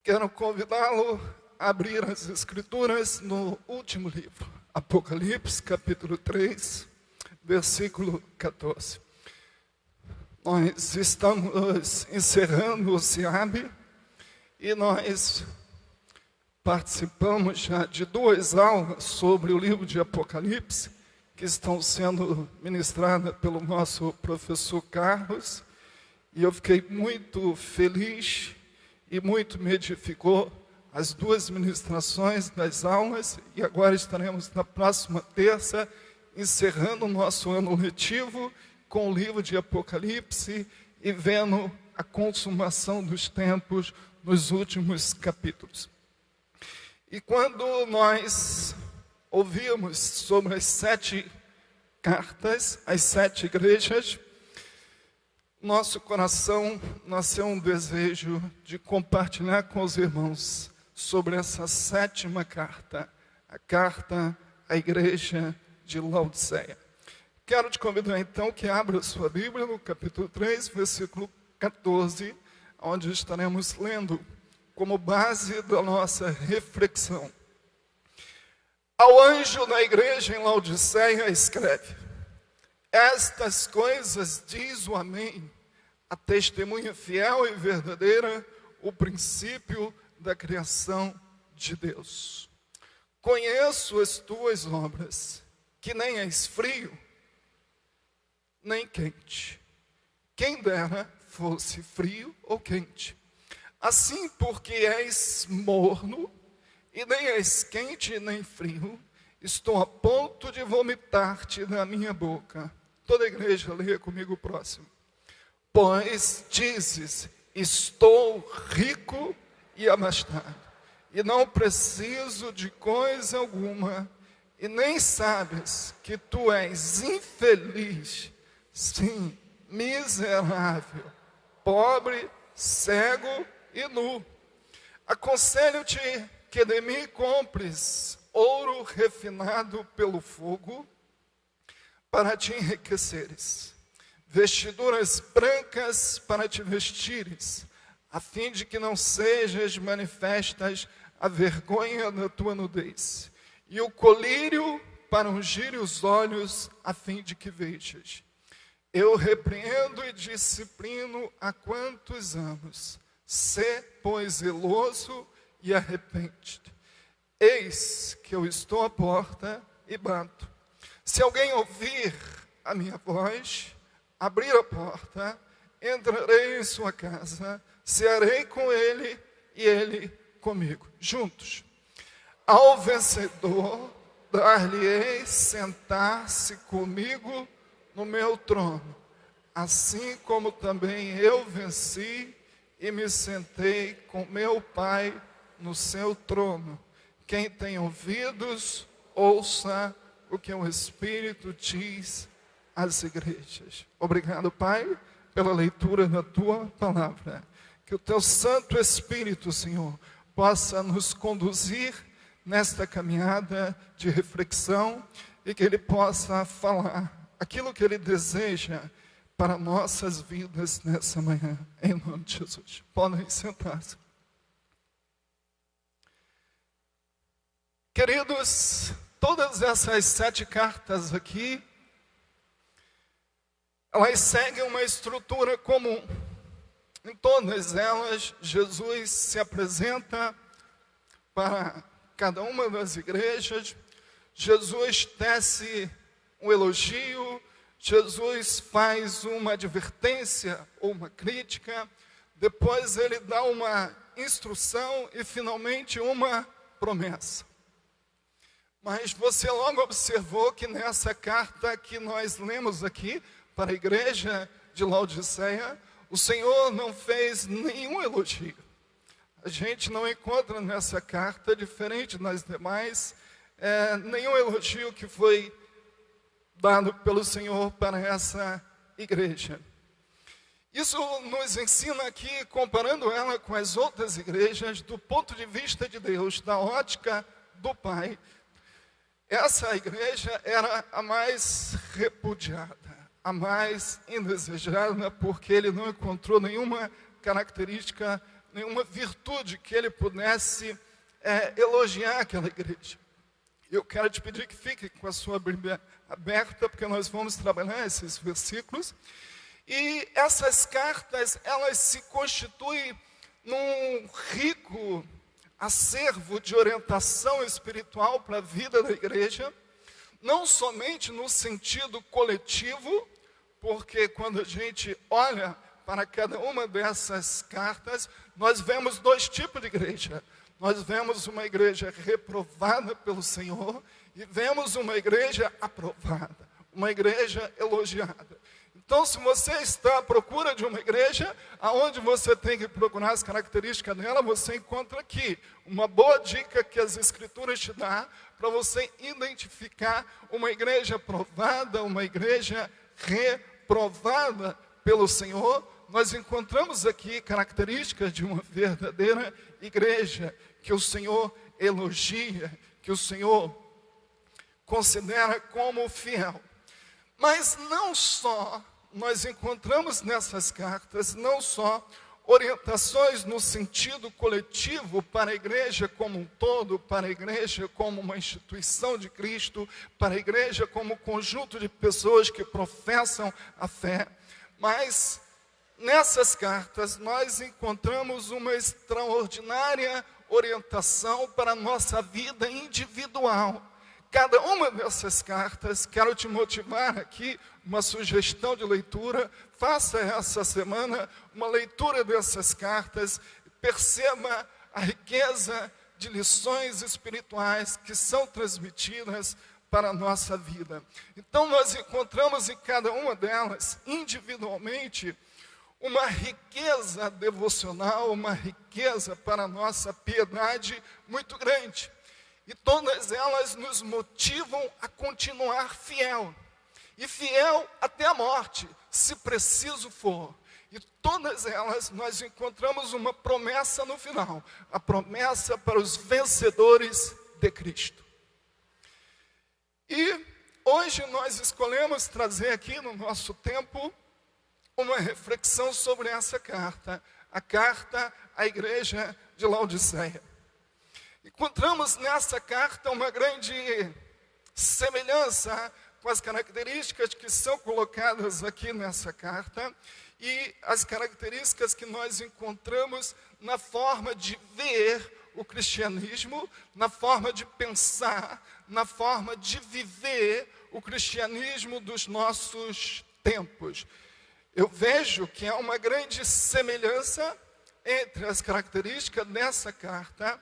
Quero convidá-lo a abrir as Escrituras no último livro, Apocalipse, capítulo 3, versículo 14. Nós estamos encerrando o SEAB e nós participamos já de 2 aulas sobre o livro de Apocalipse, que estão sendo ministradas pelo nosso professor Carlos, e eu fiquei muito feliz e muito me edificou as 2 ministrações das aulas, e agora estaremos na próxima terça, encerrando o nosso ano letivo com o livro de Apocalipse e vendo a consumação dos tempos nos últimos capítulos. E quando nós ouvimos sobre as 7 cartas, as 7 igrejas, nosso coração nasceu um desejo de compartilhar com os irmãos sobre essa 7ª carta, a carta à igreja de Laodiceia. Quero te convidar então que abra sua Bíblia no capítulo 3, versículo 14, onde estaremos lendo como base da nossa reflexão. Ao anjo da igreja em Laodiceia escreve: estas coisas diz o Amém, a testemunha fiel e verdadeira, o princípio da criação de Deus. Conheço as tuas obras, que nem és frio, nem quente. Quem dera fosse frio ou quente. Assim, porque és morno, e nem és quente nem frio, estou a ponto de vomitar-te da minha boca. Toda a igreja, leia comigo o próximo. Pois dizes, estou rico e abastado, e não preciso de coisa alguma, e nem sabes que tu és infeliz, sim, miserável, pobre, cego e nu. Aconselho-te que de mim compres ouro refinado pelo fogo, para te enriqueceres, vestiduras brancas para te vestires, a fim de que não sejas manifestas a vergonha da tua nudez, e o colírio para ungir os olhos, a fim de que vejas. Eu repreendo e disciplino a quantos anos. Sê, pois, zeloso e arrepende-te. Eis que eu estou à porta e bato. Se alguém ouvir a minha voz, abrir a porta, entrarei em sua casa, cearei com ele e ele comigo. Juntos. Ao vencedor, dar-lhe-ei sentar-se comigo no meu trono, assim como também eu venci e me sentei com meu Pai no seu trono. Quem tem ouvidos, ouça o que o Espírito diz às igrejas. Obrigado, Pai, pela leitura da Tua palavra. Que o Teu Santo Espírito, Senhor, possa nos conduzir nesta caminhada de reflexão e que Ele possa falar aquilo que Ele deseja para nossas vidas nessa manhã. Em nome de Jesus. Podem sentar-se. Queridos, todas essas 7 cartas aqui, elas seguem uma estrutura comum. Em todas elas, Jesus se apresenta para cada uma das igrejas, Jesus tece um elogio, Jesus faz uma advertência ou uma crítica, depois ele dá uma instrução e finalmente uma promessa. Mas você logo observou que nessa carta que nós lemos aqui para a igreja de Laodiceia, o Senhor não fez nenhum elogio. A gente não encontra nessa carta, diferente das demais, nenhum elogio que foi dado pelo Senhor para essa igreja. Isso nos ensina aqui, comparando ela com as outras igrejas, do ponto de vista de Deus, da ótica do Pai. Essa igreja era a mais repudiada, a mais indesejada, porque ele não encontrou nenhuma característica nenhuma virtude que ele pudesse elogiar aquela igreja. Eu quero te pedir que fique com a sua Bíblia aberta, porque nós vamos trabalhar esses versículos. E essas cartas, elas se constituem num rico acervo de orientação espiritual para a vida da igreja, não somente no sentido coletivo, porque quando a gente olha para cada uma dessas cartas, nós vemos dois tipos de igreja. Nós vemos uma igreja reprovada pelo Senhor e vemos uma igreja aprovada, uma igreja elogiada. Então, se você está à procura de uma igreja, aonde você tem que procurar as características dela, você encontra aqui uma boa dica que as Escrituras te dão para você identificar uma igreja aprovada, uma igreja reprovada pelo Senhor. Nós encontramos aqui características de uma verdadeira igreja que o Senhor elogia, que o Senhor considera como fiel. Mas não só nós encontramos nessas cartas, não só orientações no sentido coletivo para a igreja como um todo, para a igreja como uma instituição de Cristo, para a igreja como conjunto de pessoas que professam a fé, mas nessas cartas nós encontramos uma extraordinária orientação para a nossa vida individual. Cada uma dessas cartas, quero te motivar aqui, uma sugestão de leitura, faça essa semana uma leitura dessas cartas, perceba a riqueza de lições espirituais que são transmitidas para a nossa vida. Então nós encontramos em cada uma delas, individualmente, uma riqueza devocional, uma riqueza para a nossa piedade muito grande. E todas elas nos motivam a continuar fiel. E fiel até a morte, se preciso for. E todas elas nós encontramos uma promessa no final. A promessa para os vencedores de Cristo. E hoje nós escolhemos trazer aqui no nosso tempo uma reflexão sobre essa carta. A carta à igreja de Laodiceia. Encontramos nessa carta uma grande semelhança com as características que são colocadas aqui nessa carta e as características que nós encontramos na forma de ver o cristianismo, na forma de pensar, na forma de viver o cristianismo dos nossos tempos. Eu vejo que há uma grande semelhança entre as características dessa carta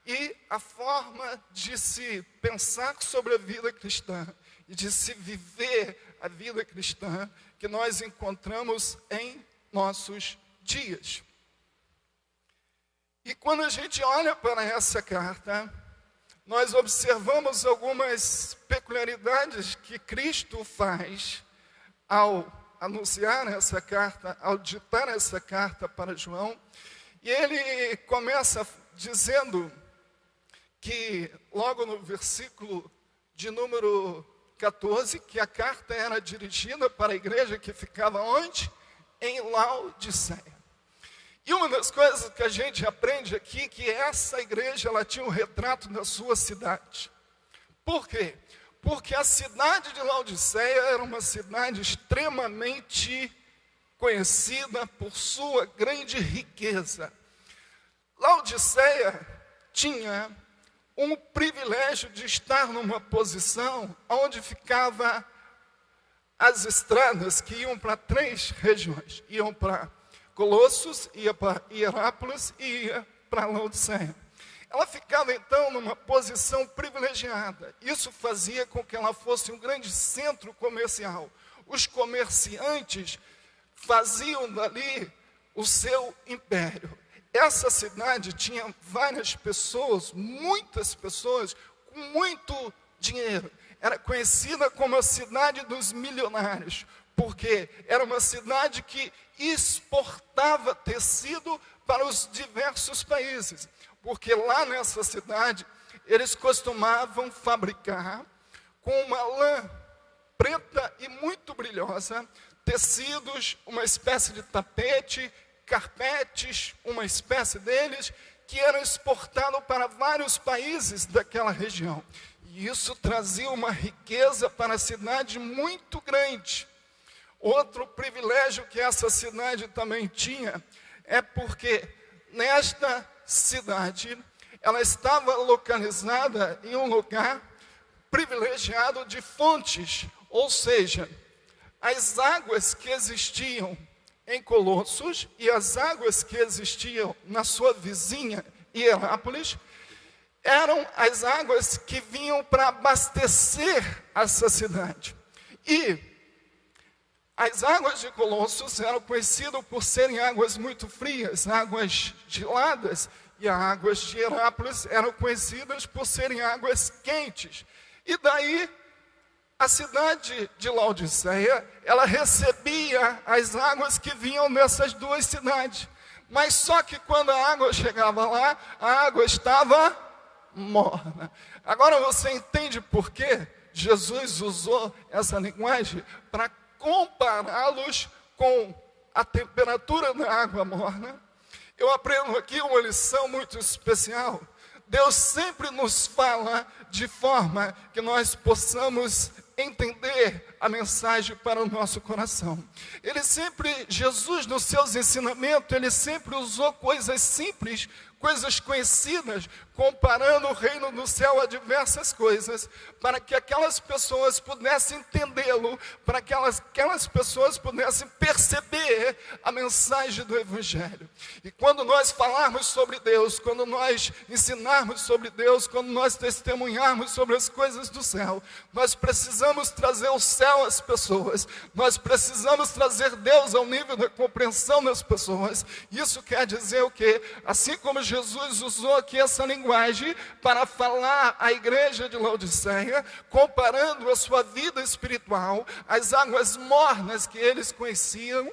e a forma de se pensar sobre a vida cristã e de se viver a vida cristã que nós encontramos em nossos dias. E quando a gente olha para essa carta, nós observamos algumas peculiaridades que Cristo faz ao anunciar essa carta, ao ditar essa carta para João. E ele começa dizendo que logo no versículo de número 14, que a carta era dirigida para a igreja que ficava onde? Em Laodiceia. E uma das coisas que a gente aprende aqui, que essa igreja, ela tinha um retrato da sua cidade. Por quê? Porque a cidade de Laodiceia era uma cidade extremamente conhecida por sua grande riqueza. Laodiceia tinha um privilégio de estar numa posição onde ficava as estradas que iam para 3 regiões. Iam para Colossos, ia para Hierápolis e ia para Laodiceia. Ela ficava então numa posição privilegiada. Isso fazia com que ela fosse um grande centro comercial. Os comerciantes faziam dali o seu império. Essa cidade tinha várias pessoas, muitas pessoas, com muito dinheiro. Era conhecida como a cidade dos milionários, porque era uma cidade que exportava tecido para os diversos países. Porque lá nessa cidade, eles costumavam fabricar com uma lã preta e muito brilhosa, tecidos, uma espécie de tapete carpetes, uma espécie deles, que eram exportados para vários países daquela região. E isso trazia uma riqueza para a cidade muito grande. Outro privilégio que essa cidade também tinha é porque nesta cidade ela estava localizada em um lugar privilegiado de fontes, ou seja, as águas que existiam em Colossos e as águas que existiam na sua vizinha Hierápolis eram as águas que vinham para abastecer essa cidade. E as águas de Colossos eram conhecidas por serem águas muito frias, águas geladas, e as águas de Hierápolis eram conhecidas por serem águas quentes. E daí, a cidade de Laodiceia, ela recebia as águas que vinham dessas duas cidades. Mas só que quando a água chegava lá, a água estava morna. Agora você entende por que Jesus usou essa linguagem para compará-los com a temperatura da água morna? Eu aprendo aqui uma lição muito especial. Deus sempre nos fala de forma que nós possamos entender a mensagem para o nosso coração. Jesus nos seus ensinamentos, ele sempre usou coisas simples, coisas conhecidas, comparando o reino do céu a diversas coisas, para que aquelas pessoas pudessem entendê-lo, para que aquelas pessoas pudessem perceber a mensagem do Evangelho. E quando nós falarmos sobre Deus, quando nós ensinarmos sobre Deus, quando nós testemunharmos sobre as coisas do céu, nós precisamos trazer o céu às pessoas, nós precisamos trazer Deus ao nível da compreensão das pessoas. Isso quer dizer o quê? Assim como Jesus usou aqui essa linguagem para falar à igreja de Laodiceia, comparando a sua vida espiritual às águas mornas que eles conheciam,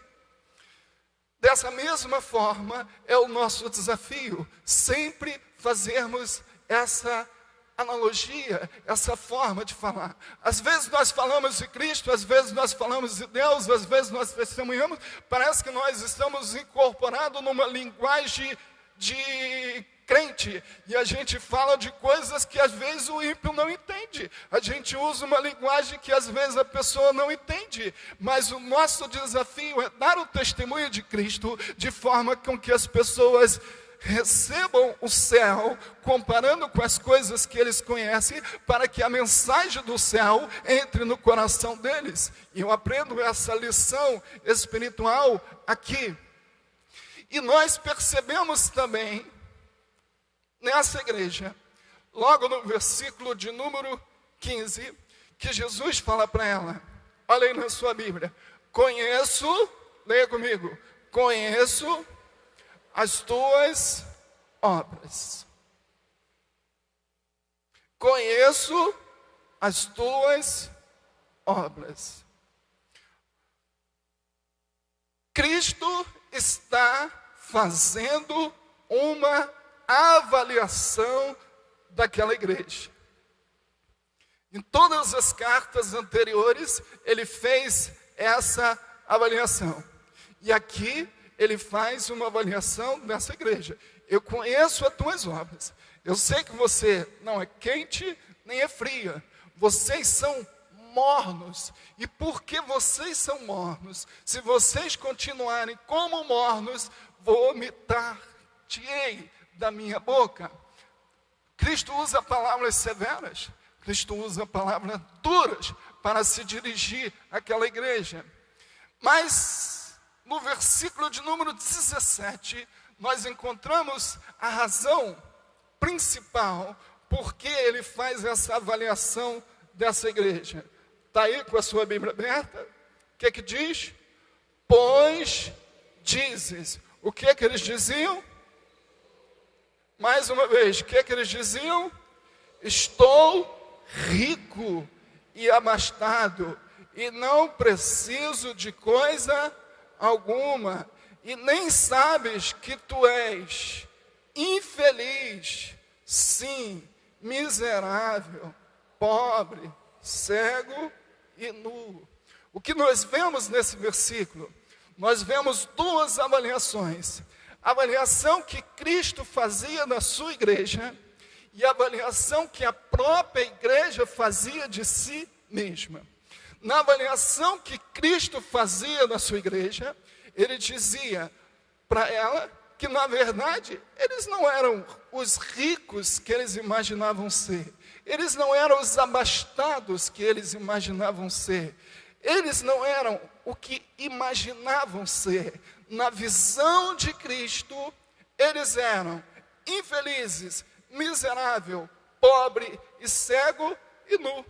dessa mesma forma é o nosso desafio, sempre fazermos essa analogia, essa forma de falar. Às vezes nós falamos de Cristo, às vezes nós falamos de Deus, às vezes nós testemunhamos, parece que nós estamos incorporados numa linguagem de crente, e a gente fala de coisas que às vezes o ímpio não entende, a gente usa uma linguagem que às vezes a pessoa não entende, mas o nosso desafio é dar o testemunho de Cristo, de forma com que as pessoas recebam o céu, comparando com as coisas que eles conhecem, para que a mensagem do céu entre no coração deles. E eu aprendo essa lição espiritual aqui. E nós percebemos também, nessa igreja, logo no versículo de número 15, que Jesus fala para ela, olha aí na sua Bíblia, conheço, leia comigo, conheço as tuas obras. Conheço as tuas obras. Cristo está fazendo uma avaliação daquela igreja. Em todas as cartas anteriores, ele fez essa avaliação. E aqui, ele faz uma avaliação dessa igreja. Eu conheço as tuas obras. Eu sei que você não é quente, nem é fria. Vocês são mornos. E por que vocês são mornos? Se vocês continuarem como mornos, vomitar-te-ei da minha boca. Cristo usa palavras severas, Cristo usa palavras duras para se dirigir àquela igreja. Mas no versículo de número 17, nós encontramos a razão principal por que ele faz essa avaliação dessa igreja. Está aí com a sua Bíblia aberta? O que é que diz? Pois dizes. O que é que eles diziam? Mais uma vez, o que é que eles diziam? Estou rico e abastado, e não preciso de coisa alguma, e nem sabes que tu és infeliz, sim, miserável, pobre, cego e nu. O que nós vemos nesse versículo? nós vemos duas avaliações. A avaliação que Cristo fazia na sua igreja e a avaliação que a própria igreja fazia de si mesma. Na avaliação que Cristo fazia na sua igreja, ele dizia para ela que, na verdade, eles não eram os ricos que eles imaginavam ser. Eles não eram os abastados que eles imaginavam ser. Eles não eram o que imaginavam ser. Na visão de Cristo, eles eram infelizes, miserável, pobre e cego e nu.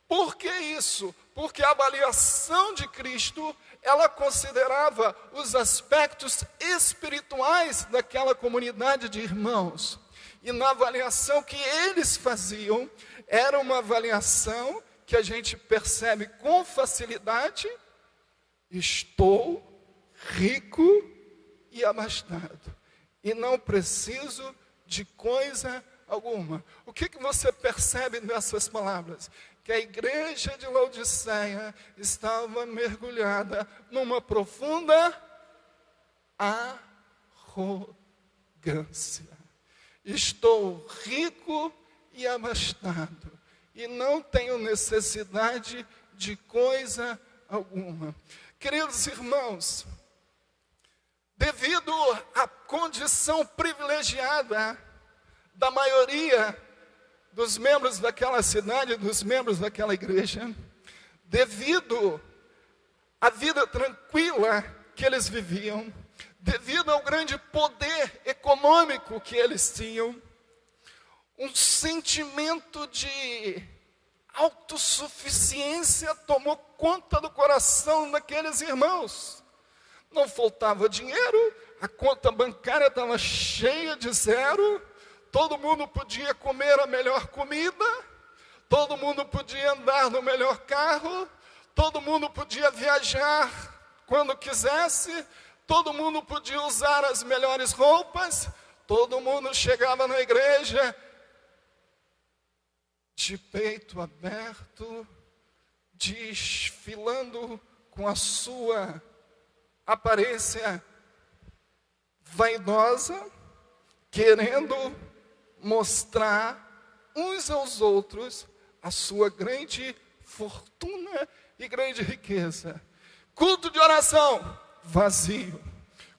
Por que isso? Porque a avaliação de Cristo, ela considerava os aspectos espirituais daquela comunidade de irmãos. E na avaliação que eles faziam, era uma avaliação que a gente percebe com facilidade: estou rico e abastado, e não preciso de coisa alguma. O que você percebe nessas palavras? Que a igreja de Laodiceia estava mergulhada numa profunda arrogância. Estou rico e abastado, e não tenho necessidade de coisa alguma. Queridos irmãos, devido à condição privilegiada da maioria dos membros daquela cidade, dos membros daquela igreja, devido à vida tranquila que eles viviam, devido ao grande poder econômico que eles tinham, um sentimento de autossuficiência tomou conta do coração daqueles irmãos. Não faltava dinheiro, a conta bancária estava cheia de zero, todo mundo podia comer a melhor comida, todo mundo podia andar no melhor carro, todo mundo podia viajar quando quisesse, todo mundo podia usar as melhores roupas, todo mundo chegava na igreja de peito aberto, desfilando com a sua aparência vaidosa, querendo mostrar uns aos outros a sua grande fortuna e grande riqueza. Culto de oração, vazio.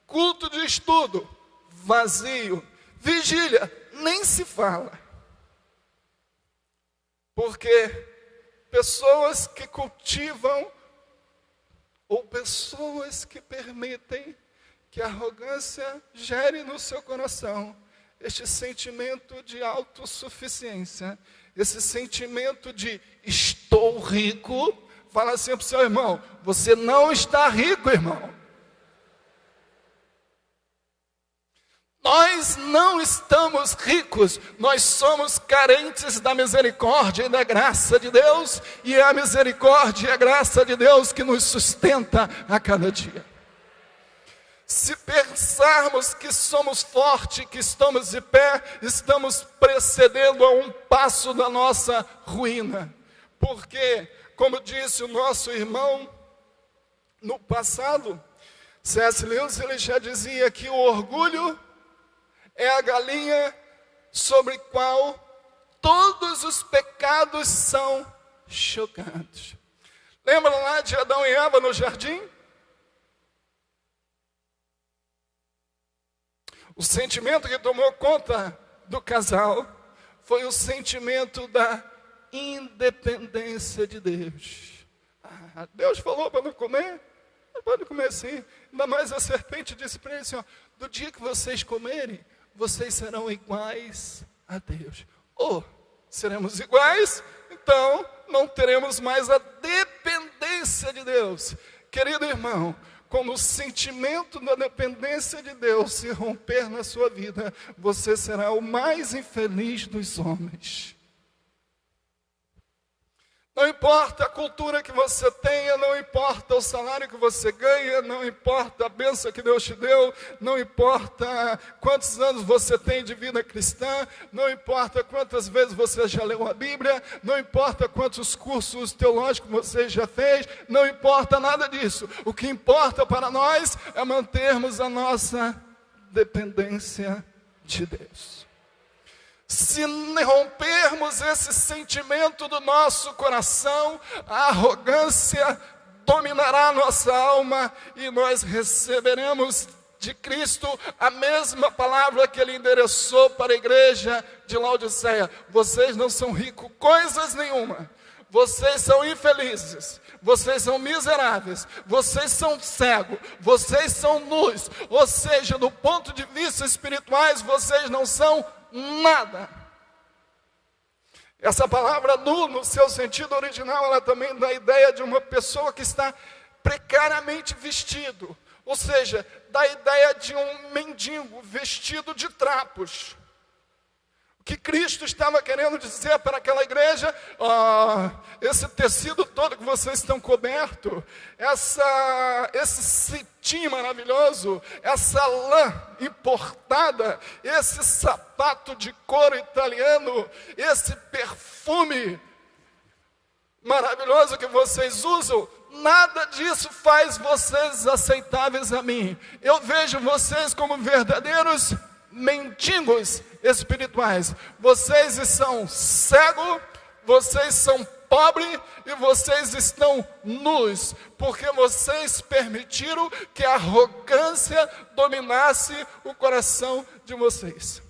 Culto de estudo, vazio. Vigília, nem se fala. Porque pessoas que cultivam, ou pessoas que permitem que a arrogância gere no seu coração este sentimento de autossuficiência, esse sentimento de estou rico, fala assim para o seu irmão: você não está rico, irmão. Nós não estamos ricos, nós somos carentes da misericórdia e da graça de Deus, e é a misericórdia e a graça de Deus que nos sustenta a cada dia. Se pensarmos que somos fortes, que estamos de pé, estamos precedendo a um passo da nossa ruína. Porque, como disse o nosso irmão no passado, C.S. Lewis, ele já dizia que o orgulho é a galinha sobre qual todos os pecados são chocados. Lembra lá de Adão e Eva no jardim? O sentimento que tomou conta do casal foi o sentimento da independência de Deus. Deus falou para não comer? Não pode comer sim. Ainda mais a serpente disse para ele assim: ó, do dia que vocês comerem, vocês serão iguais a Deus. Ou seremos iguais, então não teremos mais a dependência de Deus. Querido irmão, quando o sentimento da dependência de Deus se romper na sua vida, você será o mais infeliz dos homens. Não importa a cultura que você tenha, não importa o salário que você ganha, não importa a bênção que Deus te deu, não importa quantos anos você tem de vida cristã, não importa quantas vezes você já leu a Bíblia, não importa quantos cursos teológicos você já fez, não importa nada disso. O que importa para nós é mantermos a nossa dependência de Deus. Se rompermos esse sentimento do nosso coração, a arrogância dominará nossa alma e nós receberemos de Cristo a mesma palavra que Ele endereçou para a igreja de Laodiceia: vocês não são ricos coisas nenhuma, vocês são infelizes, vocês são miseráveis, vocês são cegos, vocês são nus, ou seja, do ponto de vista espirituais, vocês não são nada. Essa palavra nu, no seu sentido original, ela também dá a ideia de uma pessoa que está precariamente vestido, ou seja, dá a ideia de um mendigo vestido de trapos. O que Cristo estava querendo dizer para aquela igreja: esse tecido todo que vocês estão cobertos, esse cetim maravilhoso, essa lã importada, esse sapato de couro italiano, esse perfume maravilhoso que vocês usam, nada disso faz vocês aceitáveis a mim. Eu vejo vocês como verdadeiros mendigos espirituais. Vocês são cegos, vocês são pobres e vocês estão nus, porque vocês permitiram que a arrogância dominasse o coração de vocês.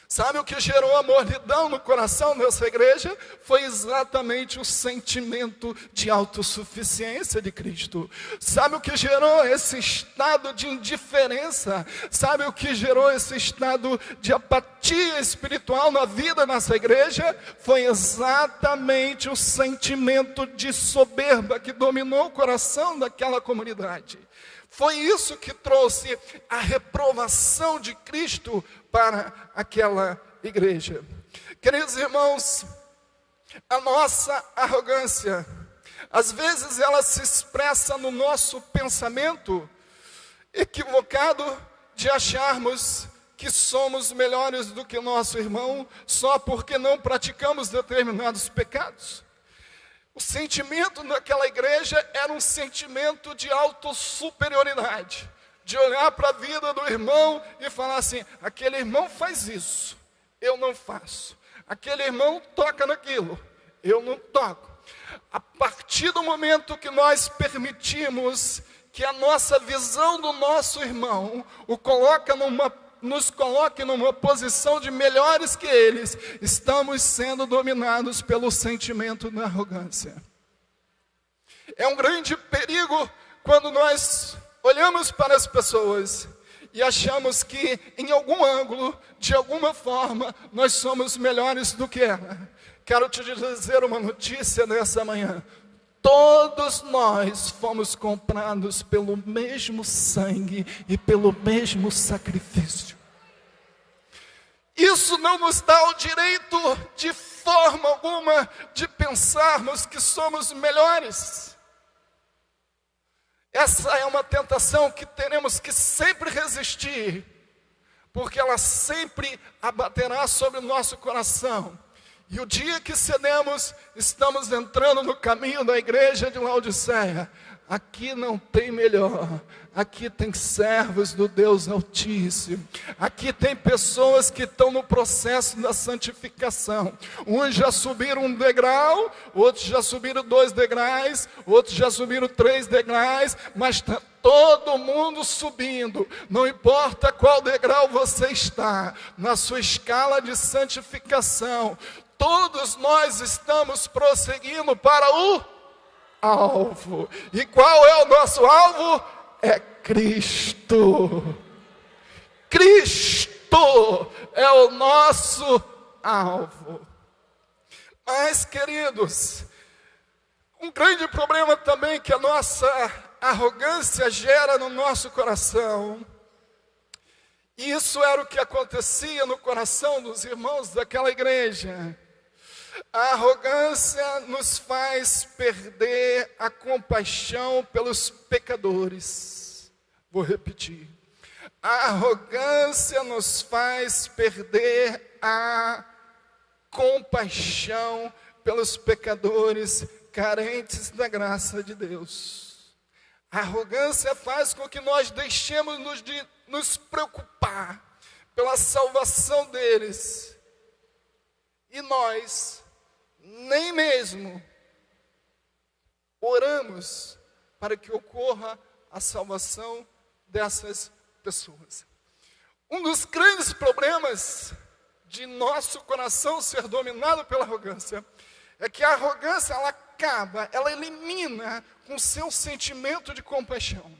Sabe o que gerou a mornidão no coração dessa igreja? Foi exatamente o sentimento de autossuficiência de Cristo. Sabe o que gerou esse estado de indiferença? Sabe o que gerou esse estado de apatia espiritual na vida dessa igreja? Foi exatamente o sentimento de soberba que dominou o coração daquela comunidade. Foi isso que trouxe a reprovação de Cristo para aquela igreja. Queridos irmãos, a nossa arrogância, às vezes ela se expressa no nosso pensamento equivocado de acharmos que somos melhores do que o nosso irmão só porque não praticamos determinados pecados. O sentimento naquela igreja era um sentimento de autossuperioridade, de olhar para a vida do irmão e falar assim: aquele irmão faz isso, eu não faço. Aquele irmão toca naquilo, eu não toco. A partir do momento que nós permitimos que a nossa visão do nosso irmão nos coloque numa posição de melhores que eles, estamos sendo dominados pelo sentimento da arrogância. É um grande perigo quando nós olhamos para as pessoas e achamos que em algum ângulo, de alguma forma, nós somos melhores do que ela. Quero te dizer uma notícia nessa manhã: todos nós fomos comprados pelo mesmo sangue e pelo mesmo sacrifício. Isso não nos dá o direito, de forma alguma, de pensarmos que somos melhores. Essa é uma tentação que teremos que sempre resistir, porque ela sempre abaterá sobre o nosso coração. E o dia que cedemos, estamos entrando no caminho da igreja de Laodiceia. Aqui não tem melhor, aqui tem servos do Deus Altíssimo, aqui tem pessoas que estão no processo da santificação. Uns já subiram um degrau, outros já subiram 2 degraus, outros já subiram 3 degraus, mas está todo mundo subindo. Não importa qual degrau você está, na sua escala de santificação, todos nós estamos prosseguindo para o alvo. E qual é o nosso alvo? É Cristo. Cristo é o nosso alvo. Mas, queridos, um grande problema também que a nossa arrogância gera no nosso coração, e isso era o que acontecia no coração dos irmãos daquela igreja. A arrogância nos faz perder a compaixão pelos pecadores. Vou repetir. A arrogância nos faz perder a compaixão pelos pecadores carentes da graça de Deus. A arrogância faz com que nós deixemos de nos preocupar pela salvação deles. E nós nem mesmo oramos para que ocorra a salvação dessas pessoas. Um dos grandes problemas de nosso coração ser dominado pela arrogância é que a arrogância, ela elimina com seu sentimento de compaixão.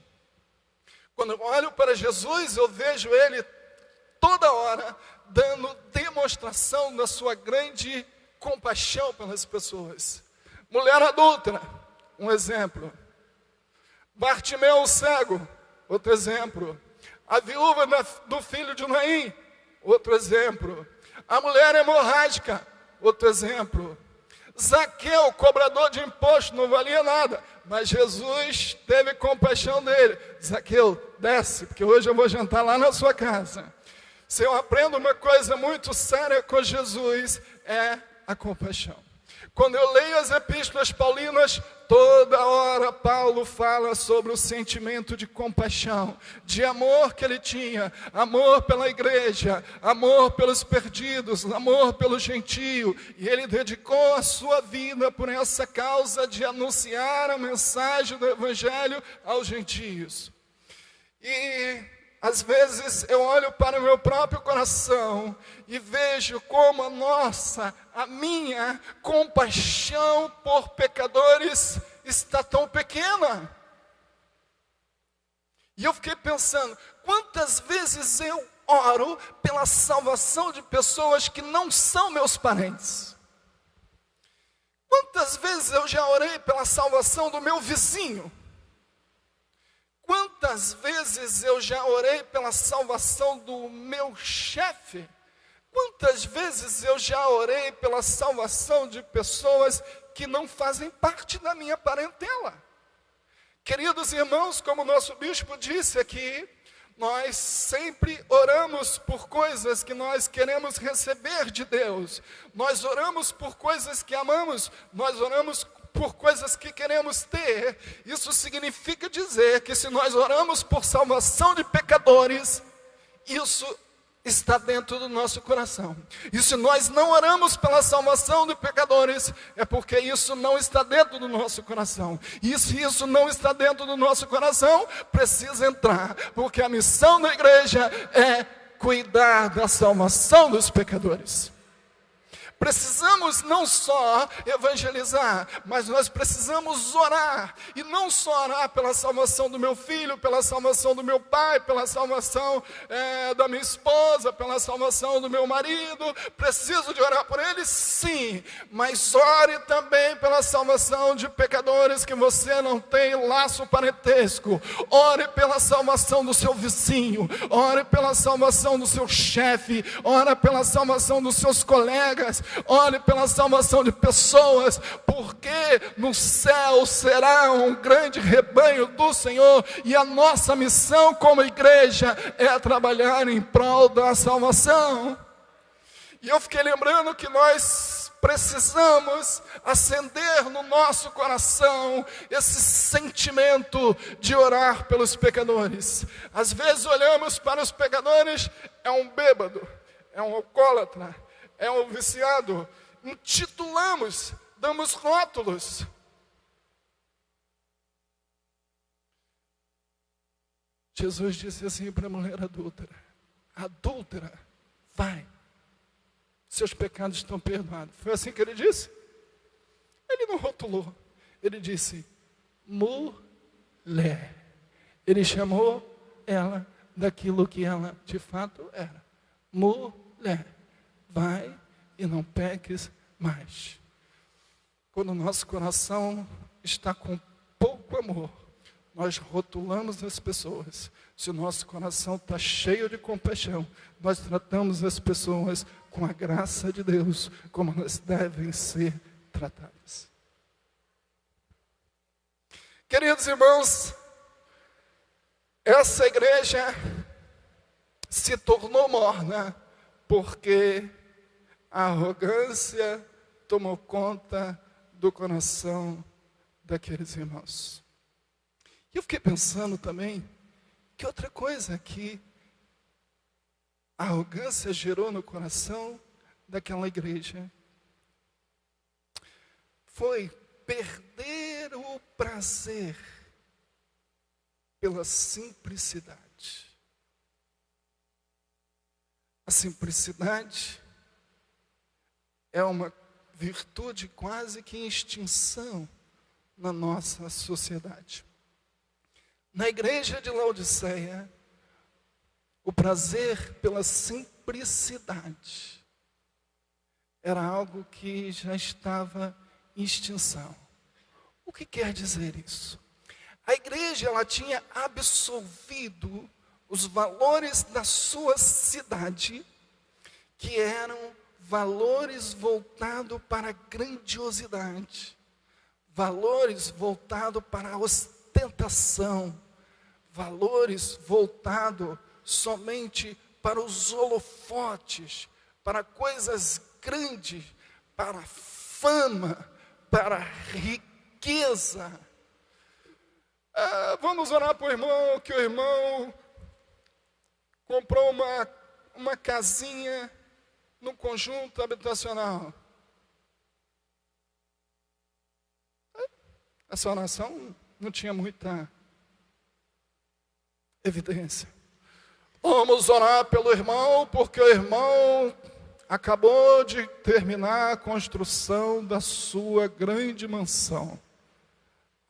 Quando eu olho para Jesus, eu vejo ele toda hora dando demonstração da sua grande compaixão pelas pessoas. Mulher adúltera, um exemplo. Bartimeu o cego, outro exemplo. A viúva do filho de Naim, outro exemplo. A mulher hemorrágica, outro exemplo. Zaqueu, cobrador de imposto, não valia nada, mas Jesus teve compaixão dele. Zaqueu, desce, porque hoje eu vou jantar lá na sua casa. Se eu aprendo uma coisa muito séria com Jesus, é a compaixão. Quando eu leio as epístolas paulinas, toda hora Paulo fala sobre o sentimento de compaixão, de amor que ele tinha, amor pela igreja, amor pelos perdidos, amor pelo gentio, e ele dedicou a sua vida por essa causa de anunciar a mensagem do evangelho aos gentios. E às vezes eu olho para o meu próprio coração e vejo como a minha compaixão por pecadores está tão pequena. E eu fiquei pensando, quantas vezes eu oro pela salvação de pessoas que não são meus parentes? Quantas vezes eu já orei pela salvação do meu vizinho? Quantas vezes eu já orei pela salvação do meu chefe? Quantas vezes eu já orei pela salvação de pessoas que não fazem parte da minha parentela? Queridos irmãos, como o nosso bispo disse aqui, nós sempre oramos por coisas que nós queremos receber de Deus. Nós oramos por coisas que amamos, nós oramos por coisas que queremos ter. Isso significa dizer que se nós oramos por salvação de pecadores, isso está dentro do nosso coração. E se nós não oramos pela salvação de pecadores, é porque isso não está dentro do nosso coração. E se isso não está dentro do nosso coração, precisa entrar, porque a missão da igreja é cuidar da salvação dos pecadores. Precisamos não só evangelizar, mas nós precisamos orar. E não só orar pela salvação do meu filho, pela salvação do meu pai, pela salvação da minha esposa, pela salvação do meu marido. Preciso de orar por eles? Sim. Mas ore também pela salvação de pecadores que você não tem laço parentesco. Ore pela salvação do seu vizinho. Ore pela salvação do seu chefe. Ore pela salvação dos seus colegas. Ore pela salvação de pessoas, porque no céu será um grande rebanho do Senhor, e a nossa missão como igreja é trabalhar em prol da salvação. E eu fiquei lembrando que nós precisamos acender no nosso coração esse sentimento de orar pelos pecadores. Às vezes olhamos para os pecadores, é um bêbado, é um alcoólatra, é um viciado, intitulamos, damos rótulos. Jesus disse assim para a mulher adúltera, vai, seus pecados estão perdoados. Foi assim que ele disse? Ele não rotulou, ele disse, mulher. Ele chamou ela daquilo que ela de fato era, mulher. Vai e não peques mais. Quando o nosso coração está com pouco amor, nós rotulamos as pessoas. Se o nosso coração está cheio de compaixão, nós tratamos as pessoas com a graça de Deus, como elas devem ser tratadas. Queridos irmãos, essa igreja se tornou morna porque a arrogância tomou conta do coração daqueles irmãos. E eu fiquei pensando também que outra coisa que a arrogância gerou no coração daquela igreja foi perder o prazer pela simplicidade. A simplicidade é uma virtude quase que em extinção na nossa sociedade. Na igreja de Laodiceia, o prazer pela simplicidade era algo que já estava em extinção. O que quer dizer isso? A igreja, ela tinha absorvido os valores da sua cidade, que eram valores voltados para a grandiosidade, valores voltados para a ostentação, valores voltados somente para os holofotes, para coisas grandes, para fama, para riqueza. Vamos orar para o irmão, que o irmão comprou uma casinha no conjunto habitacional. Essa oração não tinha muita evidência. Vamos orar pelo irmão, porque o irmão acabou de terminar a construção da sua grande mansão.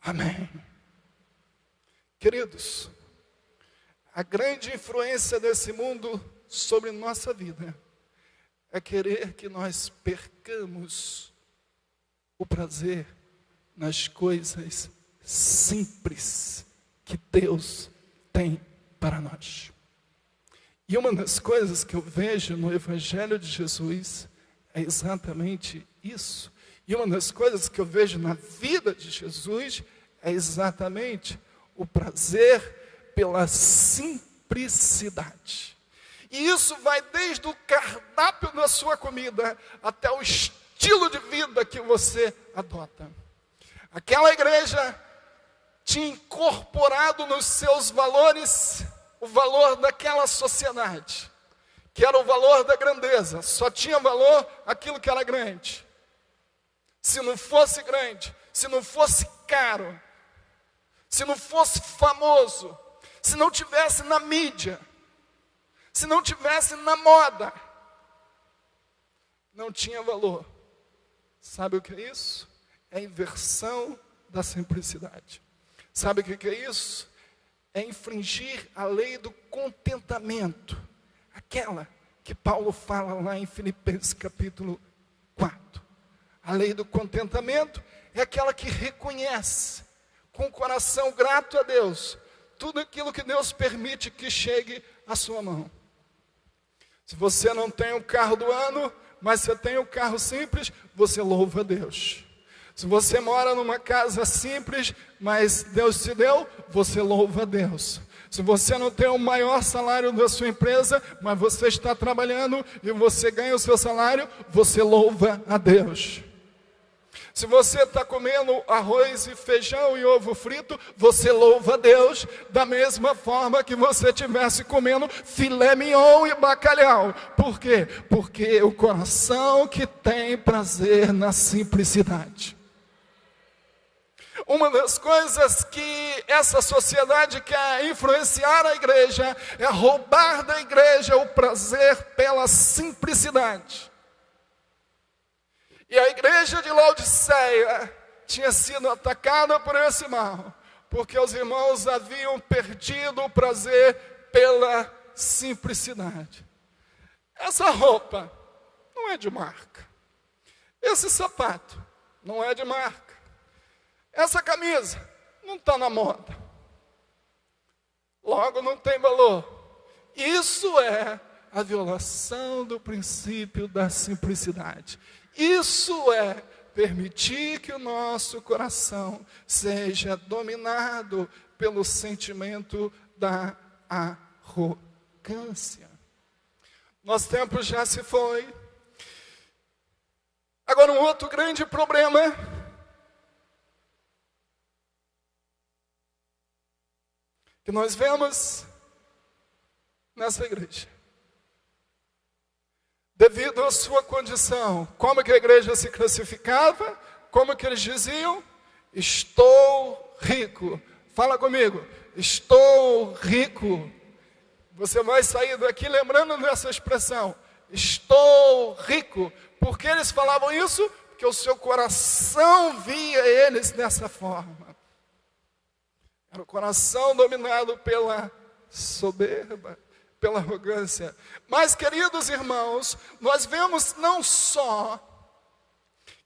Amém. Queridos, a grande influência desse mundo sobre nossa vida é querer que nós percamos o prazer nas coisas simples que Deus tem para nós. E uma das coisas que eu vejo no Evangelho de Jesus é exatamente isso. E uma das coisas que eu vejo na vida de Jesus é exatamente o prazer pela simplicidade. E isso vai desde o cardápio da sua comida até o estilo de vida que você adota. Aquela igreja tinha incorporado nos seus valores o valor daquela sociedade, que era o valor da grandeza. Só tinha valor aquilo que era grande. Se não fosse grande, se não fosse caro, se não fosse famoso, se não tivesse na mídia, se não tivesse na moda, não tinha valor. Sabe o que é isso? É a inversão da simplicidade. Sabe o que é isso? É infringir a lei do contentamento, aquela que Paulo fala lá em Filipenses capítulo 4. A lei do contentamento é aquela que reconhece com o coração grato a Deus tudo aquilo que Deus permite que chegue à sua mão. Se você não tem o carro do ano, mas você tem o carro simples, você louva a Deus. Se você mora numa casa simples, mas Deus te deu, você louva a Deus. Se você não tem o maior salário da sua empresa, mas você está trabalhando e você ganha o seu salário, você louva a Deus. Se você está comendo arroz e feijão e ovo frito, você louva a Deus, da mesma forma que você estivesse comendo filé mignon e bacalhau. Por quê? Porque o coração que tem prazer na simplicidade. Uma das coisas que essa sociedade quer influenciar a igreja é roubar da igreja o prazer pela simplicidade. E a igreja de Laodiceia tinha sido atacada por esse mal, porque os irmãos haviam perdido o prazer pela simplicidade. Essa roupa não é de marca. Esse sapato não é de marca. Essa camisa não está na moda. Logo não tem valor. Isso é a violação do princípio da simplicidade. Isso é permitir que o nosso coração seja dominado pelo sentimento da arrogância. Nosso tempo já se foi. Agora, um outro grande problema que nós vemos nessa igreja. Devido à sua condição, como que a igreja se classificava? Como que eles diziam? Estou rico. Fala comigo. Estou rico. Você vai sair daqui lembrando dessa expressão. Estou rico. Por que eles falavam isso? Porque o seu coração via eles dessa forma. Era o coração dominado pela soberba, pela arrogância. Mas, queridos irmãos, nós vemos não só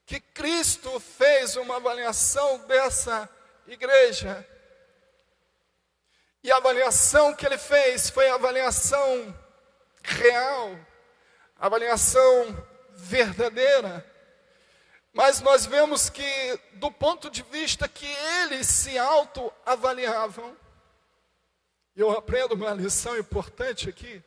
que Cristo fez uma avaliação dessa igreja, e a avaliação que ele fez foi a avaliação real, a avaliação verdadeira, mas nós vemos que, do ponto de vista que eles se autoavaliavam, eu aprendo uma lição importante aqui,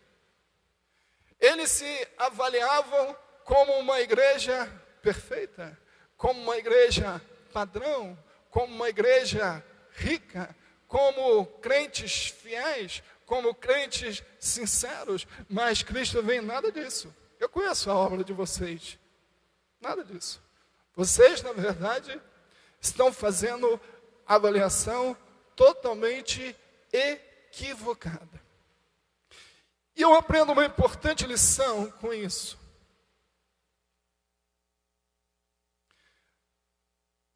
eles se avaliavam como uma igreja perfeita, como uma igreja padrão, como uma igreja rica, como crentes fiéis, como crentes sinceros, mas Cristo vem nada disso. Eu conheço a obra de vocês, nada disso. Vocês, na verdade, estão fazendo avaliação totalmente equivocada. E eu aprendo uma importante lição com isso.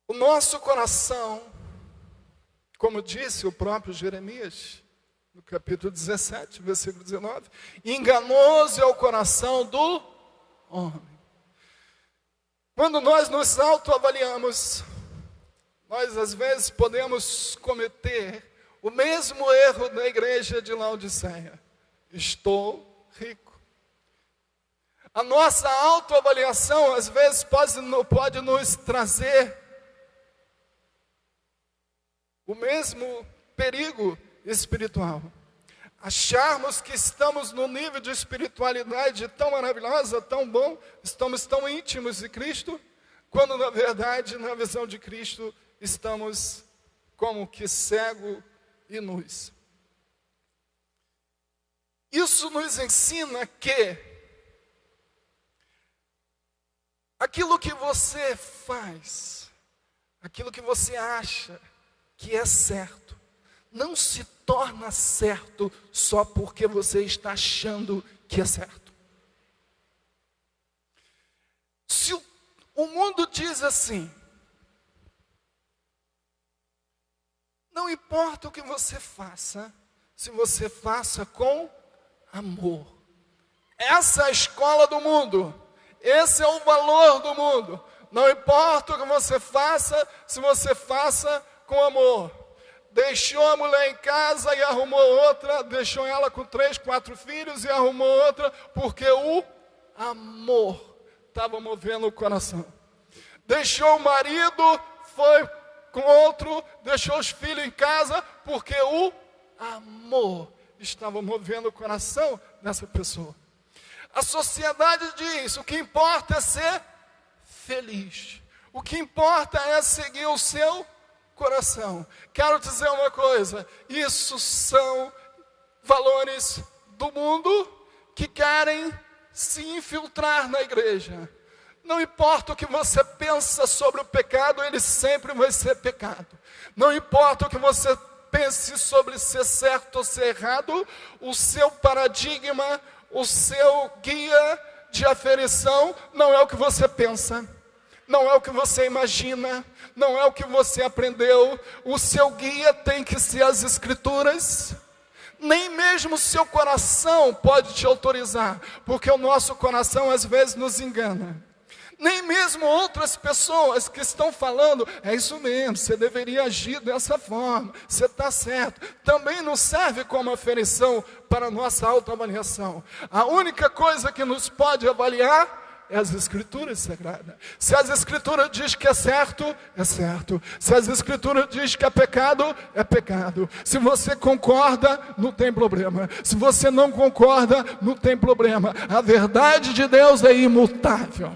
O nosso coração, como disse o próprio Jeremias, no capítulo 17, versículo 19, enganoso é o coração do homem. Quando nós nos autoavaliamos, nós às vezes podemos cometer o mesmo erro da igreja de Laodiceia. Estou rico. A nossa autoavaliação às vezes pode nos trazer o mesmo perigo espiritual. Acharmos que estamos num nível de espiritualidade tão maravilhosa, tão bom, estamos tão íntimos de Cristo, quando na verdade, na visão de Cristo, estamos como que cegos e nus. Isso nos ensina que aquilo que você faz, aquilo que você acha que é certo, não se torna certo só porque você está achando que é certo. Se o mundo diz assim, não importa o que você faça, se você faça com amor. Essa é a escola do mundo, esse é o valor do mundo. Não importa o que você faça, se você faça com amor. Deixou a mulher em casa e arrumou outra, deixou ela com 3, 4 filhos e arrumou outra, porque o amor estava movendo o coração. Deixou o marido, foi com outro, deixou os filhos em casa, porque o amor estava movendo o coração dessa pessoa. A sociedade diz, o que importa é ser feliz. O que importa é seguir o seu coração. Quero dizer uma coisa, isso são valores do mundo que querem se infiltrar na igreja. Não importa o que você pensa sobre o pecado, ele sempre vai ser pecado. Não importa o que você pense sobre ser certo ou ser errado, o seu paradigma, o seu guia de aferição não é o que você pensa, não é o que você imagina, não é o que você aprendeu. O seu guia tem que ser as Escrituras. Nem mesmo o seu coração pode te autorizar, porque o nosso coração às vezes nos engana. Nem mesmo outras pessoas que estão falando, é isso mesmo, você deveria agir dessa forma, você está certo. Também não serve como aferição para a nossa autoavaliação. A única coisa que nos pode avaliar é as Escrituras Sagradas. Se as Escrituras diz que é certo, é certo. Se as Escrituras diz que é pecado, é pecado. Se você concorda, não tem problema. Se você não concorda, não tem problema. A verdade de Deus é imutável.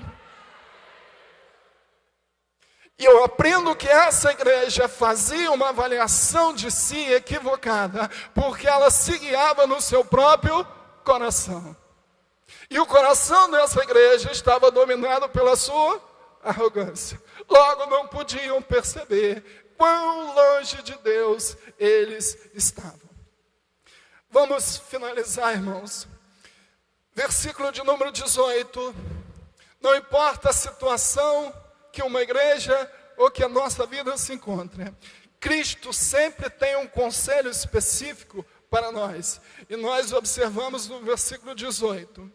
E eu aprendo que essa igreja fazia uma avaliação de si equivocada, porque ela se guiava no seu próprio coração. E o coração dessa igreja estava dominado pela sua arrogância. Logo não podiam perceber quão longe de Deus eles estavam. Vamos finalizar, irmãos. Versículo de número 18. Não importa a situação que uma igreja ou que a nossa vida se encontre, Cristo sempre tem um conselho específico para nós. E nós observamos no versículo 18.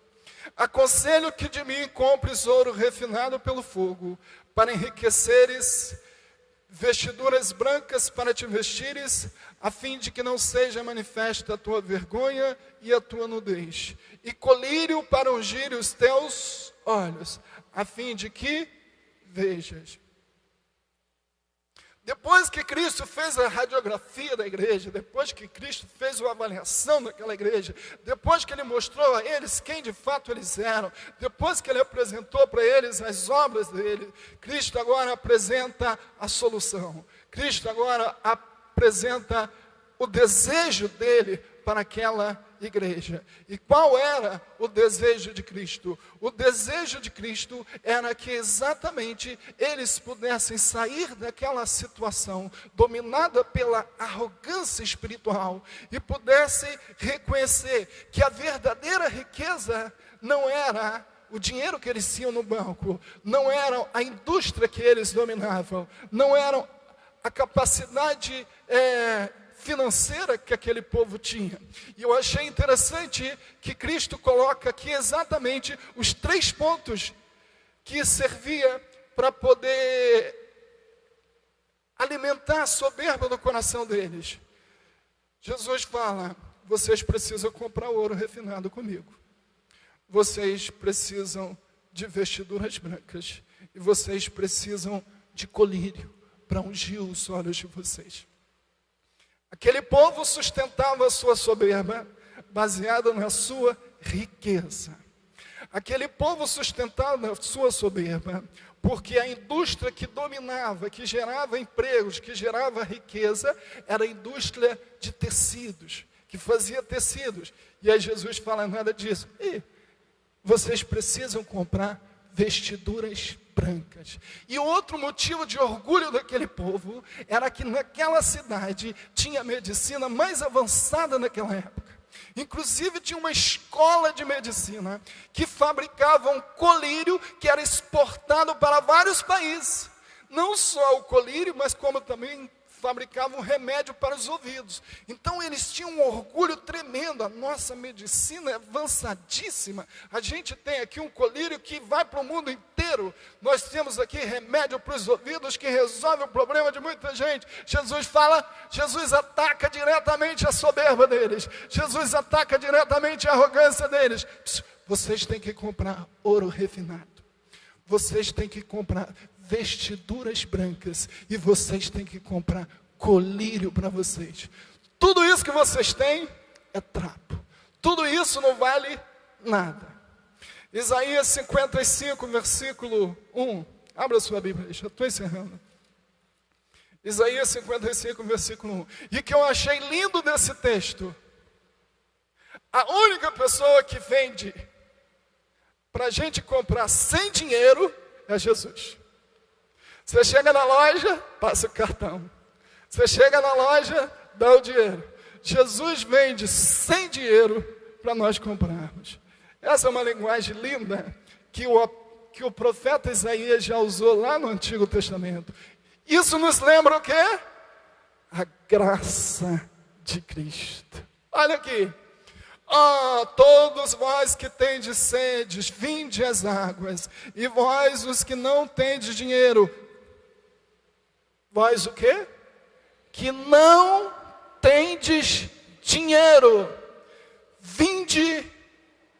Aconselho que de mim compres ouro refinado pelo fogo, para enriqueceres, vestiduras brancas para te vestires, a fim de que não seja manifesta a tua vergonha e a tua nudez, e colírio para ungir os teus olhos, a fim de que vejas. Depois que Cristo fez a radiografia da igreja, depois que Cristo fez a avaliação daquela igreja, depois que Ele mostrou a eles quem de fato eles eram, depois que Ele apresentou para eles as obras dele, Cristo agora apresenta a solução. Cristo agora apresenta o desejo dele para aquela igreja. E qual era o desejo de Cristo? O desejo de Cristo era que exatamente eles pudessem sair daquela situação dominada pela arrogância espiritual e pudessem reconhecer que a verdadeira riqueza não era o dinheiro que eles tinham no banco, não era a indústria que eles dominavam, não era a capacidade financeira que aquele povo tinha. E eu achei interessante que Cristo coloca aqui exatamente os 3 pontos que servia para poder alimentar a soberba do coração deles. Jesus fala: vocês precisam comprar ouro refinado comigo. Vocês precisam de vestiduras brancas. E vocês precisam de colírio para ungir os olhos de vocês. Aquele povo sustentava a sua soberba baseada na sua riqueza. Aquele povo sustentava a sua soberba porque a indústria que dominava, que gerava empregos, que gerava riqueza, era a indústria de tecidos, que fazia tecidos. E aí Jesus fala nada disso. E vocês precisam comprar vestiduras brancas. E outro motivo de orgulho daquele povo era que naquela cidade tinha medicina mais avançada naquela época. Inclusive tinha uma escola de medicina que fabricava um colírio que era exportado para vários países. Não só o colírio, mas como também fabricavam remédio para os ouvidos. Então eles tinham um orgulho tremendo. A nossa medicina é avançadíssima. A gente tem aqui um colírio que vai para o mundo inteiro. Nós temos aqui remédio para os ouvidos que resolve o problema de muita gente. Jesus ataca diretamente a soberba deles. Jesus ataca diretamente a arrogância deles. Vocês têm que comprar ouro refinado. Vocês têm que comprar vestiduras brancas e vocês têm que comprar colírio para vocês. Tudo isso que vocês têm é trapo. Tudo isso não vale nada. Isaías 55, versículo 1. Abra sua Bíblia, já estou encerrando. Isaías 55, versículo 1. E que eu achei lindo desse texto. A única pessoa que vende para a gente comprar sem dinheiro é Jesus. Você chega na loja, passa o cartão. Você chega na loja, dá o dinheiro. Jesus vende sem dinheiro para nós comprarmos. Essa é uma linguagem linda que o profeta Isaías já usou lá no Antigo Testamento. Isso nos lembra o quê? A graça de Cristo. Olha aqui. Ó, todos vós que tendes sedes, vinde às águas. E vós, os que não tendes dinheiro, vós o quê? Que não tendes dinheiro, vinde,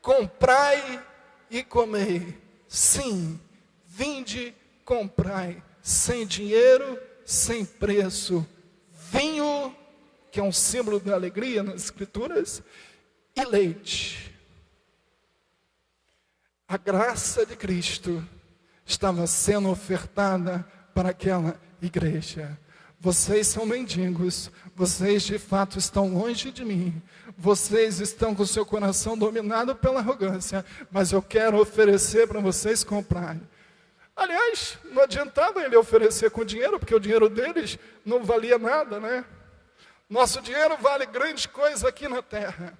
comprai e comei. Sim, vinde, comprai, sem dinheiro, sem preço, vinho, que é um símbolo da alegria nas Escrituras, e leite. A graça de Cristo estava sendo ofertada para aquela igreja. Vocês são mendigos, vocês de fato estão longe de mim, vocês estão com o seu coração dominado pela arrogância, mas eu quero oferecer para vocês comprarem. Aliás, não adiantava ele oferecer com dinheiro, porque o dinheiro deles não valia nada, né? Nosso dinheiro vale grandes coisas aqui na terra.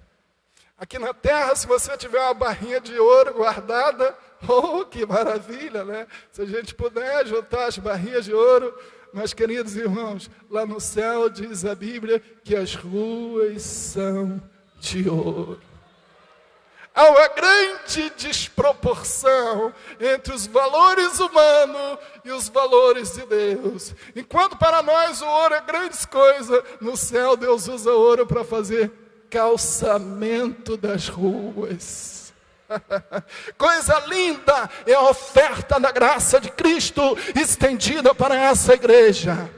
Aqui na terra, se você tiver uma barrinha de ouro guardada, oh, que maravilha, né? Se a gente puder juntar as barrinhas de ouro, mas, queridos irmãos, lá no céu diz a Bíblia que as ruas são de ouro. Há uma grande desproporção entre os valores humanos e os valores de Deus. Enquanto para nós o ouro é grandes coisas, no céu Deus usa ouro para fazer calçamento das ruas. Coisa linda é a oferta da graça de Cristo estendida para essa igreja.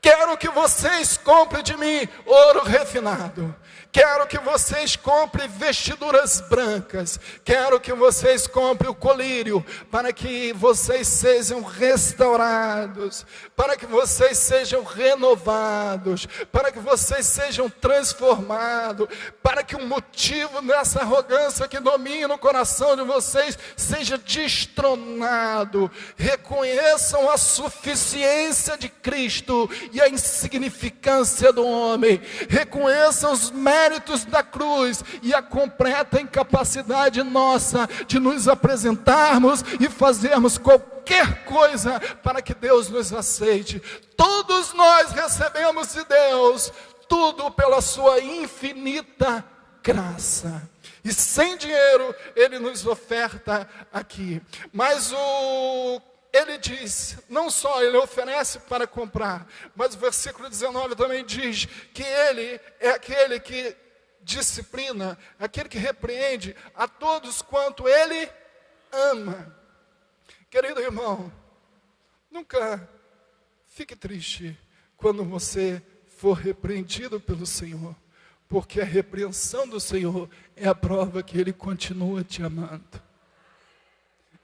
Quero que vocês comprem de mim ouro refinado. Quero que vocês comprem vestiduras brancas. Quero que vocês comprem o colírio, para que vocês sejam restaurados, para que vocês sejam renovados, para que vocês sejam transformados, para que o motivo dessa arrogância que domina o coração de vocês seja destronado. Reconheçam a suficiência de Cristo e a insignificância do homem. Reconheçam os méritos da cruz e a completa incapacidade nossa de nos apresentarmos e fazermos qualquer coisa para que Deus nos aceite. Todos nós recebemos de Deus tudo pela sua infinita graça. E sem dinheiro Ele nos oferta aqui. Mas Ele diz, não só Ele oferece para comprar, mas o versículo 19 também diz que Ele é aquele que disciplina, aquele que repreende a todos quanto Ele ama. Querido irmão, nunca fique triste quando você for repreendido pelo Senhor, porque a repreensão do Senhor é a prova que Ele continua te amando.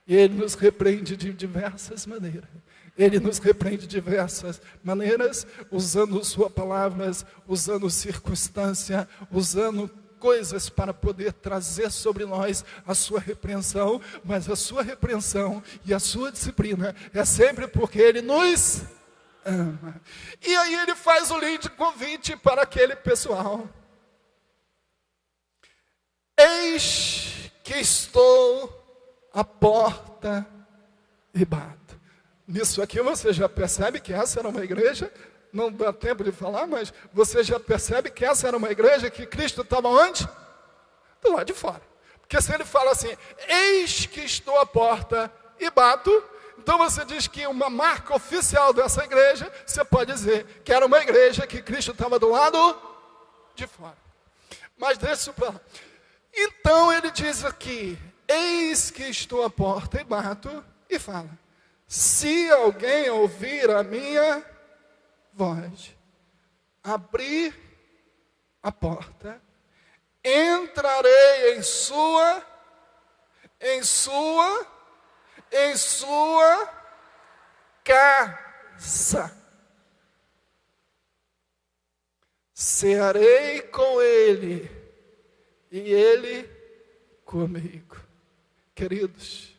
E Ele nos repreende de diversas maneiras. Ele nos repreende de diversas maneiras, usando sua palavra, usando circunstância, usando coisas para poder trazer sobre nós a sua repreensão. Mas a sua repreensão e a sua disciplina é sempre porque Ele nos ama. E aí Ele faz o lindo convite para aquele pessoal. Eis que estou à porta e bato. Nisso aqui você já percebe que essa era uma igreja, não dá tempo de falar, mas você já percebe que essa era uma igreja que Cristo estava onde? Do lado de fora. Porque se Ele fala assim, eis que estou à porta e bato, então você diz que uma marca oficial dessa igreja, você pode dizer que era uma igreja que Cristo estava do lado de fora. Mas deixa isso para lá. Então Ele diz aqui, eis que estou à porta e bato, e fala, se alguém ouvir a minha voz, abrir a porta, entrarei em sua casa, cearei com ele, e ele comigo. Queridos,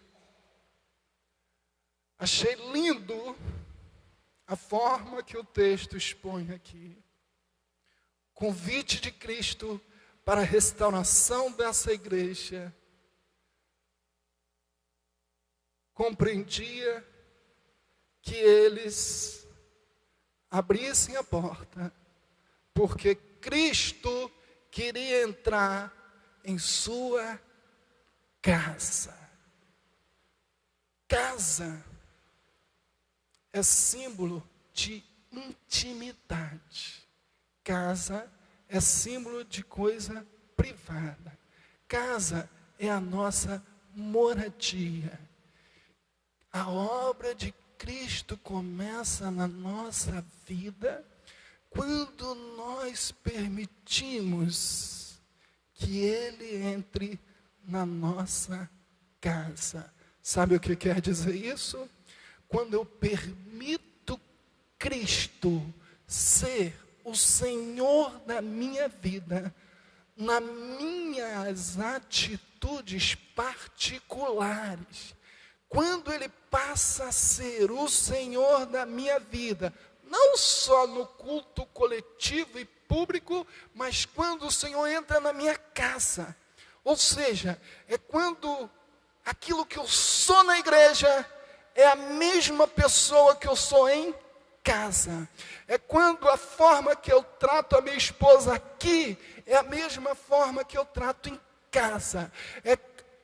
achei lindo a forma que o texto expõe aqui. Convite de Cristo para a restauração dessa igreja. Compreendia que eles abrissem a porta, porque Cristo queria entrar em sua casa. Casa é símbolo de intimidade. Casa é símbolo de coisa privada. Casa é a nossa moradia. A obra de Cristo começa na nossa vida quando nós permitimos que Ele entre na nossa casa. Sabe o que quer dizer isso? Quando eu permito Cristo ser o Senhor da minha vida, nas minhas atitudes particulares, quando Ele passa a ser o Senhor da minha vida, não só no culto coletivo e público, mas quando o Senhor entra na minha casa. Ou seja, é quando aquilo que eu sou na igreja é a mesma pessoa que eu sou em casa. É quando a forma que eu trato a minha esposa aqui é a mesma forma que eu trato em casa. É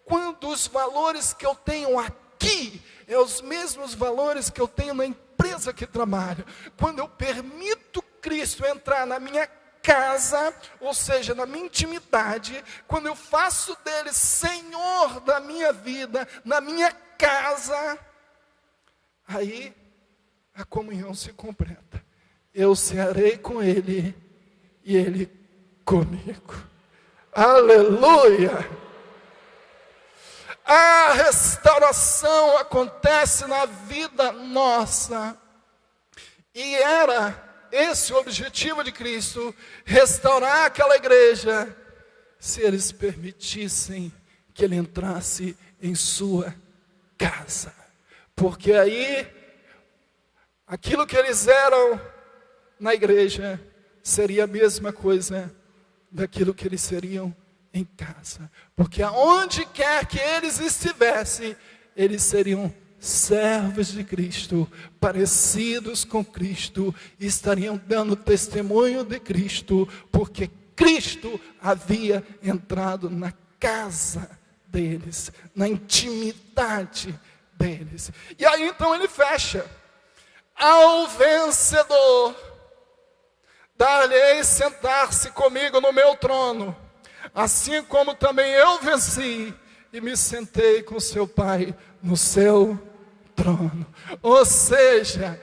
quando os valores que eu tenho aqui é os mesmos valores que eu tenho na empresa que trabalho. Quando eu permito Cristo entrar na minha casa, ou seja, na minha intimidade, quando eu faço dele Senhor da minha vida, na minha casa, aí a comunhão se completa. Eu cearei com ele e ele comigo. Aleluia! A restauração acontece na vida nossa. E era esse o objetivo de Cristo, restaurar aquela igreja, se eles permitissem que ele entrasse em sua casa. Porque aí, aquilo que eles eram na igreja, seria a mesma coisa daquilo que eles seriam em casa. Porque aonde quer que eles estivessem, eles seriam servos de Cristo, parecidos com Cristo, e estariam dando testemunho de Cristo, porque Cristo havia entrado na casa deles, na intimidade deles. E aí então ele fecha: ao vencedor dar-lhe-ei sentar-se comigo no meu trono, assim como também eu venci e me sentei com seu Pai no seu trono. Ou seja,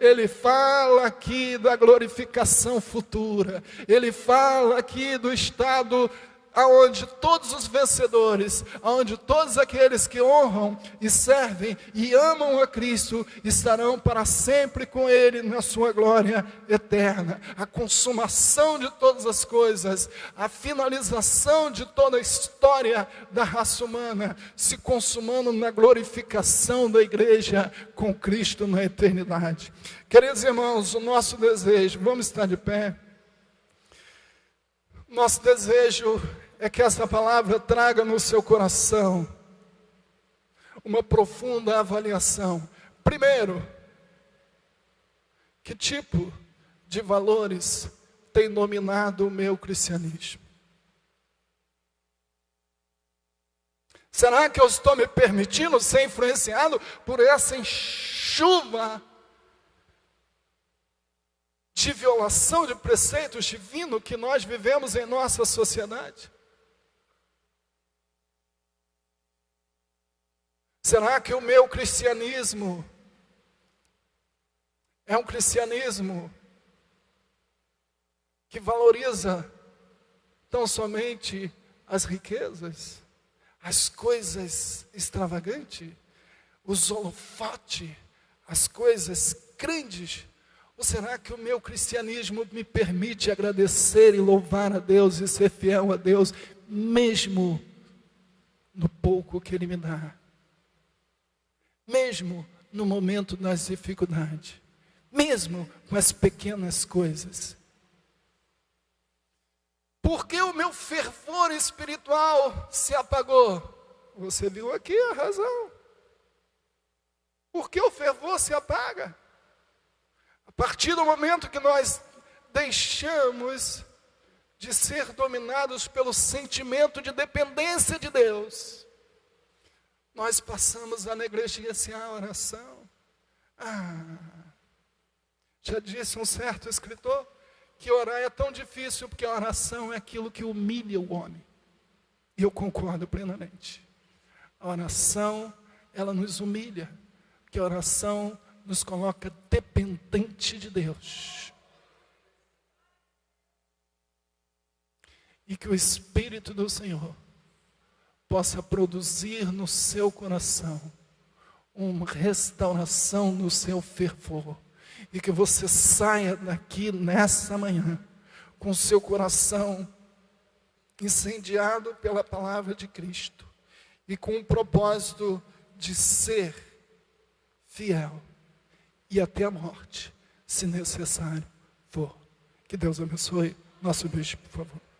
ele fala aqui da glorificação futura. Ele fala aqui do estado aonde todos os vencedores, aonde todos aqueles que honram e servem e amam a Cristo, estarão para sempre com Ele na sua glória eterna. A consumação de todas as coisas, a finalização de toda a história da raça humana, se consumando na glorificação da igreja com Cristo na eternidade. Queridos irmãos, o nosso desejo, vamos estar de pé. Nosso desejo é que essa palavra traga no seu coração uma profunda avaliação. Primeiro, que tipo de valores tem dominado o meu cristianismo? Será que eu estou me permitindo ser influenciado por essa enxuva de violação de preceitos divinos que nós vivemos em nossa sociedade? Será que o meu cristianismo é um cristianismo que valoriza tão somente as riquezas, as coisas extravagantes, os holofotes, as coisas grandes? Ou será que o meu cristianismo me permite agradecer e louvar a Deus e ser fiel a Deus, mesmo no pouco que Ele me dá? Mesmo no momento das dificuldades, mesmo com as pequenas coisas. Por que o meu fervor espiritual se apagou? Você viu aqui a razão. Por que o fervor se apaga? A partir do momento que nós deixamos de ser dominados pelo sentimento de dependência de Deus, nós passamos a negligenciar a oração. Já disse um certo escritor que orar é tão difícil porque a oração é aquilo que humilha o homem. E eu concordo plenamente. A oração, ela nos humilha, porque a oração nos coloca dependente de Deus. E que o Espírito do Senhor possa produzir no seu coração uma restauração no seu fervor. E que você saia daqui nessa manhã com o seu coração incendiado pela palavra de Cristo e com o propósito de ser fiel e até a morte, se necessário for. Que Deus abençoe. Nosso bispo, por favor.